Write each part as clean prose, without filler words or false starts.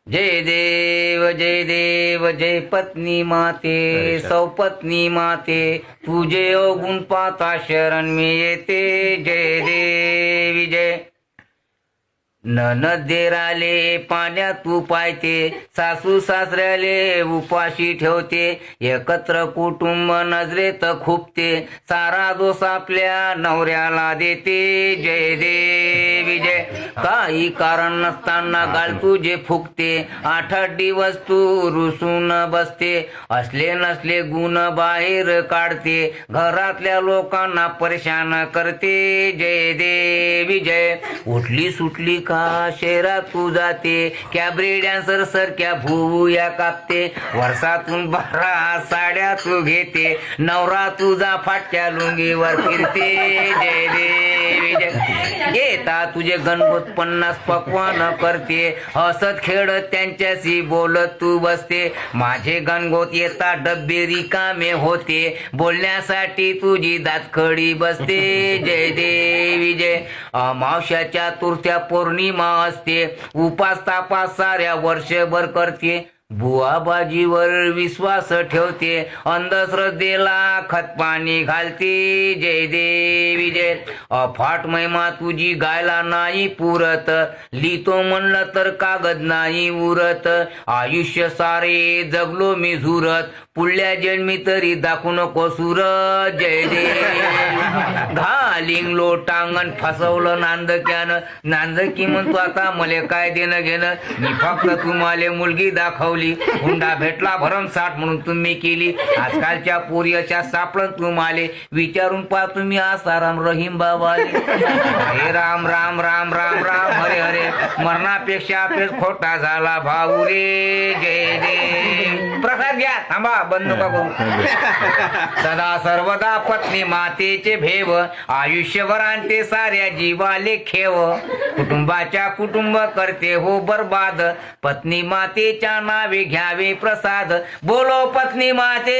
जय देव जय पत्नी माते सौपत्नी माते तुझे अवगुण पाता शरण मी येते जय देवी जय ननदेराले पाण्यात तू पायते सासू सासऱ्याले उपाशी ठेवते एकत्र कुटुंब नजरेत खुपते सारा दोष आपल्या नवऱ्याला देते जय देवी जय काही कारण नसताना गाल तुझे फुकते 8 दिवस तू रुसून बसते असले नसले गुण बाहेर काढते घरातल्या लोकांना परेशान करते जय देवी जय उठली सुटली का शहरात तू जाते कॅबरे डान्सर सारख्या भूया कापते वर्षातून 12 साड्या तू घेते नवरा तुझा फाटक्या लुंगीवर फिरते जय देवी जय येता तुझे गणगोत 50 पक्वान करते हसत खेळत त्यांच्याशी बोलत तू बसते माझे गणगोत येता डब्बे रिकामे होते बोलण्यासाठी तुझी दातखडी बसते जय देवी जय अमावस्याच्या तुरत्या पौर्णिमा असते उपास तापास साऱ्या वर्षभर करते बुवाबाजीवर विश्वास ठेवते अंधश्रद्धेला खतपाणी घालते जय देवी जय अफाट महिमा तुझी गायला नाही पुरत लिहितो म्हणलं तर कागद नाही उरत आयुष्य सारे जगलो मी झुरत पुढल्या जन्मी तरी दाखवू नको सुरत जय देव घालिंग लोटांगण फसवलं नांदक्यानं नांदकी म्हणतो आता मले काय देणं घेणं मी फक्त तुम्हाला मुलगी दाखवली हुंडा भेटला भरमसाठ म्हणून तुम्ही केली आजकालच्या पोरीच्या सापडून तुम्हाला विचारून पा तुम्ही आसाराम रहीम बाबा हरे राम राम राम राम राम हरे हरे मरणापेक्षा पेच खोटा झाला भाऊ रे जय देव प्रसाद घ्या थांबा बंद नका करू सदा सर्वदा पत्नी मातेचे भेव आयुष्यभर आणते साऱ्या जीवाले खेव कुटुंबाच्या कुटुंब करते हो बर्बाद पत्नी मातेच्या नावे घ्यावे प्रसाद बोलो पत्नी माते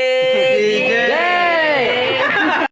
जय